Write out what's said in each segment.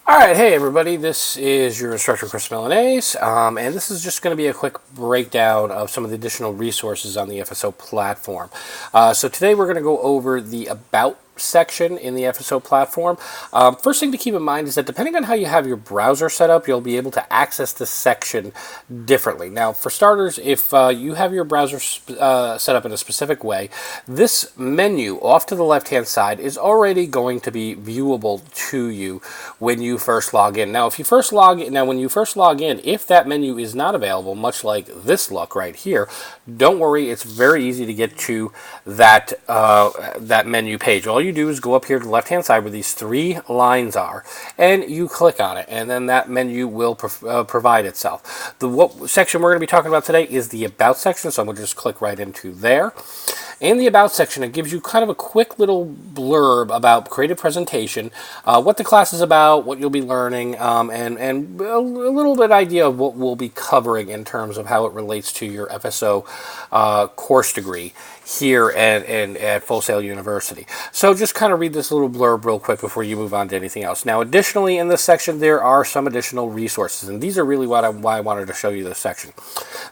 Alright, hey everybody, this is your instructor Chris Milanese, and this is just going to be a quick breakdown of some of the additional resources on the FSO platform. So today we're going to go over the About section in the FSO platform. First thing to keep in mind is that depending on how you have your browser set up, you'll be able to access this section differently. Now, for starters, if you have your browser set up in a specific way, this menu off to the left-hand side is already going to be viewable to you when you first log in. Now, when you first log in, if that menu is not available, much like this look right here, don't worry, it's very easy to get to that menu page. All you do is go up here to the left hand side where these three lines are, and you click on it, and then that menu will provide itself. What section we're going to be talking about today is the About section, so I'm going to just click right into there. In the About section, it gives you kind of a quick little blurb about Creative Presentation, what the class is about, what you'll be learning, and a little bit idea of what we'll be covering in terms of how it relates to your FSO course degree here at Full Sail University. So just kind of read this little blurb real quick before you move on to anything else. Now, additionally, in this section, there are some additional resources, and these are really why I wanted to show you this section.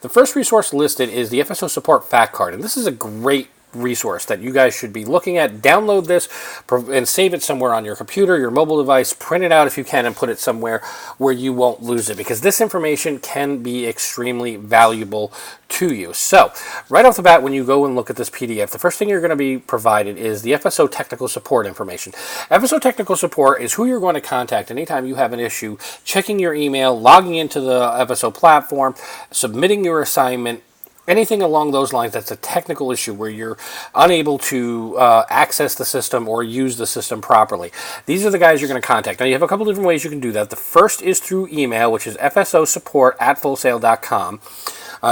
The first resource listed is the FSO Support Fact Card, and this is a great resource that you guys should be looking at. Download this and save it somewhere on your computer, your mobile device, print it out if you can, and put it somewhere where you won't lose it, because this information can be extremely valuable to you. So, right off the bat, when you go and look at this PDF, the first thing you're going to be provided is the FSO Technical Support information. FSO Technical Support is who you're going to contact anytime you have an issue, checking your email, logging into the FSO platform, submitting your assignment, anything along those lines that's a technical issue where you're unable to access the system or use the system properly. These are the guys you're going to contact. Now, you have a couple different ways you can do that. The first is through email, which is fsosupport@fullsail.com.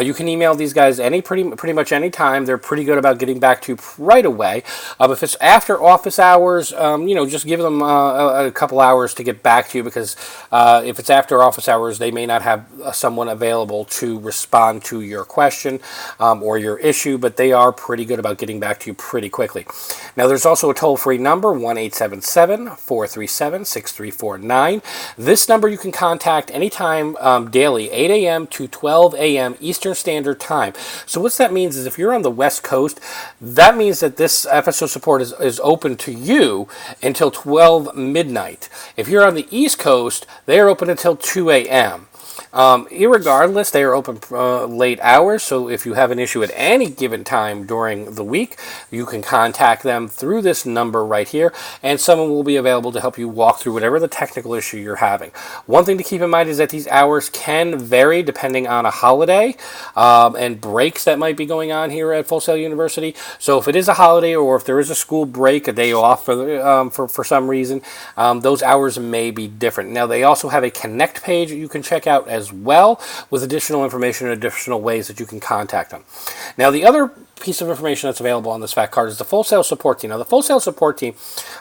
You can email these guys pretty much any time. They're pretty good about getting back to you right away. If it's after office hours, just give them a couple hours to get back to you, because if it's after office hours, they may not have someone available to respond to your question or your issue, but they are pretty good about getting back to you pretty quickly. Now, there's also a toll-free number, 1-877-437-6349. This number you can contact anytime daily, 8 a.m. to 12 a.m. Eastern Standard Time. So what that means is if you're on the West Coast, that means that this FSO support is open to you until 12 midnight. If you're on the East Coast, they are open until 2 a.m. Irregardless, they are open late hours, so if you have an issue at any given time during the week, you can contact them through this number right here, and someone will be available to help you walk through whatever the technical issue you're having. One thing to keep in mind is that these hours can vary depending on a holiday and breaks that might be going on here at Full Sail University. So if it is a holiday, or if there is a school break, a day off for some reason, those hours may be different. Now, they also have a Connect page you can check out as well, with additional information and additional ways that you can contact them. Now, the other piece of information that's available on this fact card is the Full Sail Support Team. Now, the Full Sail Support Team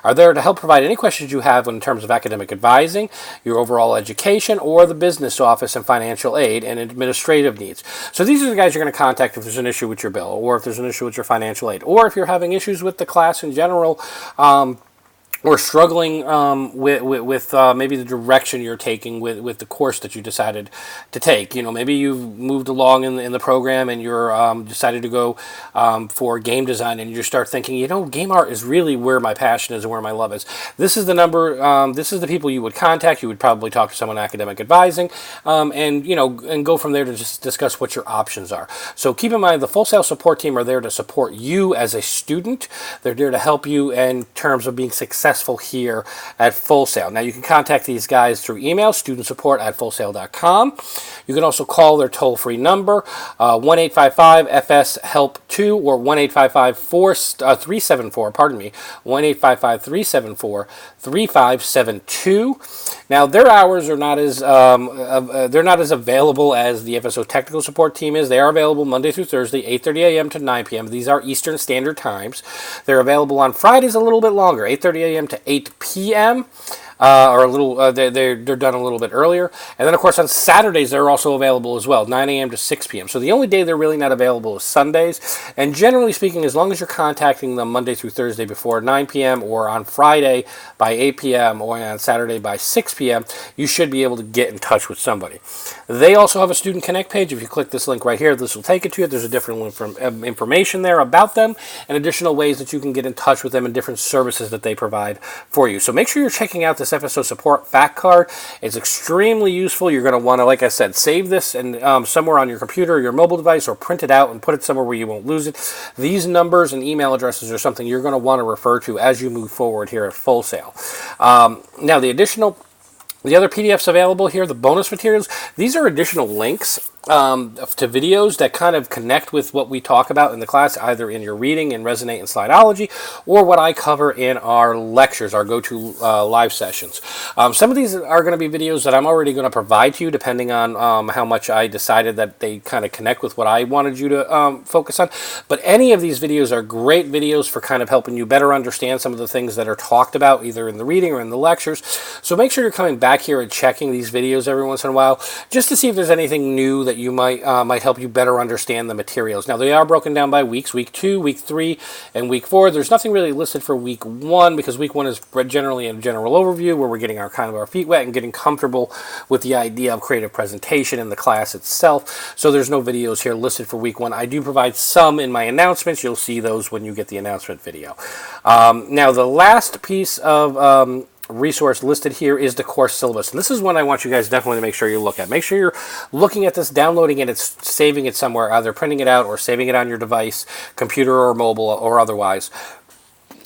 are there to help provide any questions you have in terms of academic advising, your overall education, or the business office and financial aid and administrative needs. So these are the guys you're going to contact if there's an issue with your bill, or if there's an issue with your financial aid, or if you're having issues with the class in general, or struggling with maybe the direction you're taking with the course that you decided to take. Maybe you've moved along in the program and you're decided to go for game design, and you start thinking, game art is really where my passion is and where my love is. This is the number. This is the people you would contact. You would probably talk to someone academic advising, and go from there to just discuss what your options are. So keep in mind, the Full Sail Support Team are there to support you as a student. They're there to help you in terms of being successful here at Full Sail. Now, you can contact these guys through email, studentsupport@fullsail.com. You can also call their toll-free number, 1-855-FS-HELP-2, or 1-855-374, 1-855-374-3572. Now, their hours are not as available as the FSO Technical Support Team is. They are available Monday through Thursday, 8:30 a.m. to 9 p.m. These are Eastern Standard Times. They're available on Fridays a little bit longer, 8:30 a.m. to 8 p.m. or a little. They're done a little bit earlier, and then of course on Saturdays they're also available as well, 9 a.m. to 6 p.m. So the only day they're really not available is Sundays. And generally speaking, as long as you're contacting them Monday through Thursday before 9 p.m. or on Friday by 8 p.m. or on Saturday by 6 p.m., you should be able to get in touch with somebody. They also have a Student Connect page. If you click this link right here, this will take you to it. There's a different information there about them and additional ways that you can get in touch with them and different services that they provide for you. So make sure you're checking out this FSO support fact card. It's extremely useful. You're going to want to, like I said, save this and somewhere on your computer or your mobile device, or print it out and put it somewhere where you won't lose it. These numbers and email addresses are something you're going to want to refer to as you move forward here at Full Sail. Now, the other PDFs available here, the bonus materials, these are additional links to videos that kind of connect with what we talk about in the class, either in your reading and Resonate and Slideology, or what I cover in our lectures, our go-to live sessions. Some of these are going to be videos that I'm already going to provide to you, depending on how much I decided that they kind of connect with what I wanted you to focus on. But any of these videos are great videos for kind of helping you better understand some of the things that are talked about, either in the reading or in the lectures. So make sure you're coming back here and checking these videos every once in a while, just to see if there's anything new that you might help you better understand the materials. Now, they are broken down by weeks: week 2, week 3, and week 4. There's nothing really listed for week 1, because week 1 is generally a general overview where we're getting our feet wet and getting comfortable with the idea of creative presentation in the class itself. So there's no videos here listed for week 1. I do provide some in my announcements. You'll see those when you get the announcement video. Now, the last piece of resource listed here is the course syllabus, and this is one I want you guys definitely to make sure you look at. Make sure you're looking at this, downloading it, it's saving it somewhere, either printing it out or saving it on your device, computer or mobile or otherwise.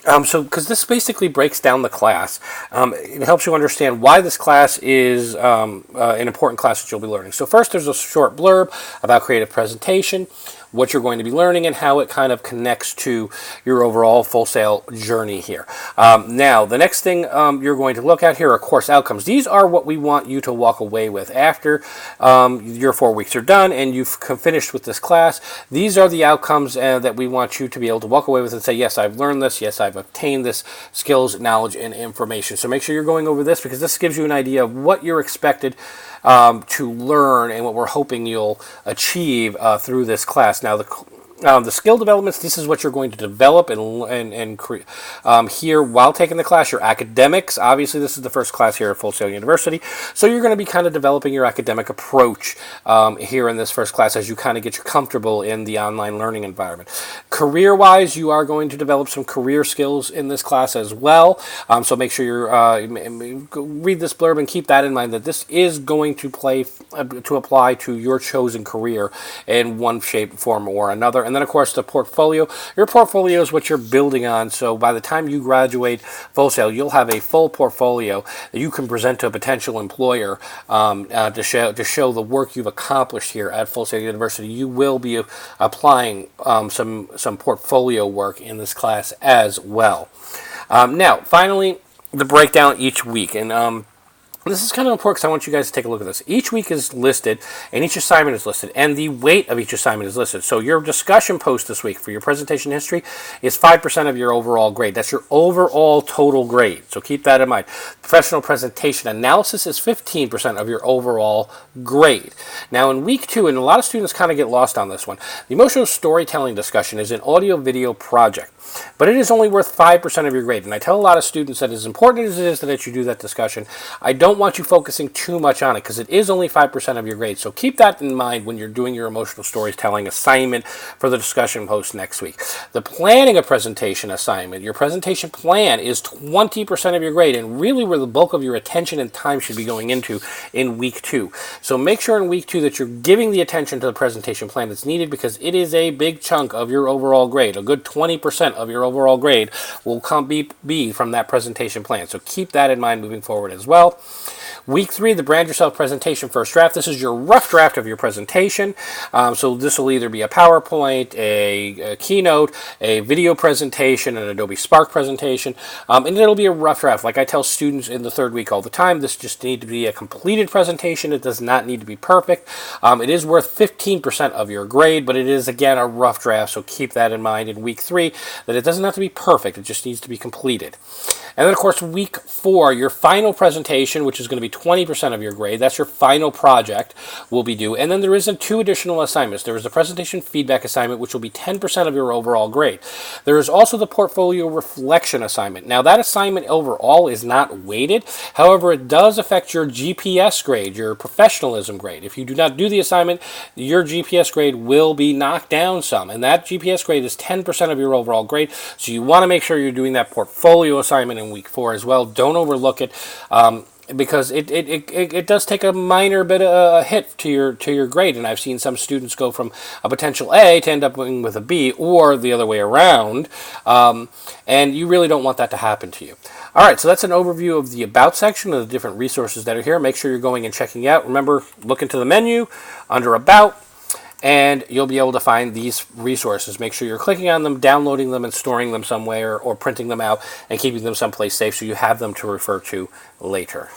Because this basically breaks down the class. It helps you understand why this class is an important class that you'll be learning. So first, there's a short blurb about creative presentation, what you're going to be learning, and how it kind of connects to your overall Full Sail journey here. Now, the next thing you're going to look at here are course outcomes. These are what we want you to walk away with after your 4 weeks are done and you've finished with this class. These are the outcomes that we want you to be able to walk away with and say, yes, I've learned this, yes, I've obtained this skills, knowledge, and information. So make sure you're going over this, because this gives you an idea of what you're expected to learn and what we're hoping you'll achieve through this class. Now, the skill developments, this is what you're going to develop and here while taking the class. Your academics, obviously this is the first class here at Full Sail University, so you're going to be kind of developing your academic approach here in this first class as you kind of get you comfortable in the online learning environment. Career-wise, you are going to develop some career skills in this class as well, so make sure you read this blurb and keep that in mind, that this is going to apply to your chosen career in one shape, form, or another. And then, of course, the portfolio. Your portfolio is what you're building on. So by the time you graduate Full Sail, you'll have a full portfolio that you can present to a potential employer to show the work you've accomplished here at Full Sail University. You will be applying some portfolio work in this class as well. Now, finally, the breakdown each week. And this is kind of important because I want you guys to take a look at this. Each week is listed, and each assignment is listed, and the weight of each assignment is listed. So your discussion post this week for your presentation history is 5% of your overall grade. That's your overall total grade, so keep that in mind. Professional presentation analysis is 15% of your overall grade. Now, in week 2, and a lot of students kind of get lost on this one, the emotional storytelling discussion is an audio-video project, but it is only worth 5% of your grade. And I tell a lot of students that as important as it is that you do that discussion, I don't want you focusing too much on it, because it is only 5% of your grade. So keep that in mind when you're doing your emotional storytelling assignment for the discussion post next week. The planning a presentation assignment, your presentation plan, is 20% of your grade, and really where the bulk of your attention and time should be going into in week 2. So make sure in week 2 that you're giving the attention to the presentation plan that's needed, because it is a big chunk of your overall grade. A good 20% of your overall grade will be from that presentation plan. So keep that in mind moving forward as well. Week 3, the Brand Yourself presentation first draft. This is your rough draft of your presentation. So this will either be a PowerPoint, a keynote, a video presentation, an Adobe Spark presentation, and it'll be a rough draft. Like I tell students in the 3rd week all the time, this just needs to be a completed presentation. It does not need to be perfect. It is worth 15% of your grade, but it is, again, a rough draft, so keep that in mind in week 3, that it doesn't have to be perfect. It just needs to be completed. And then, of course, week 4, your final presentation, which is going to be 20% of your grade. That's your final project will be due. And then there is 2 additional assignments. There is the presentation feedback assignment, which will be 10% of your overall grade. There is also the portfolio reflection assignment. Now, that assignment overall is not weighted. However, it does affect your GPS grade, your professionalism grade. If you do not do the assignment, your GPS grade will be knocked down some. And that GPS grade is 10% of your overall grade. So you want to make sure you're doing that portfolio assignment in week 4 as well. Don't overlook it. Because it does take a minor bit of a hit to your grade, and I've seen some students go from a potential A to end up going with a B, or the other way around, and you really don't want that to happen to you. All right, so that's an overview of the About section of the different resources that are here. Make sure you're going and checking out. Remember, look into the menu under About, and you'll be able to find these resources. Make sure you're clicking on them, downloading them, and storing them somewhere, or printing them out and keeping them someplace safe so you have them to refer to later.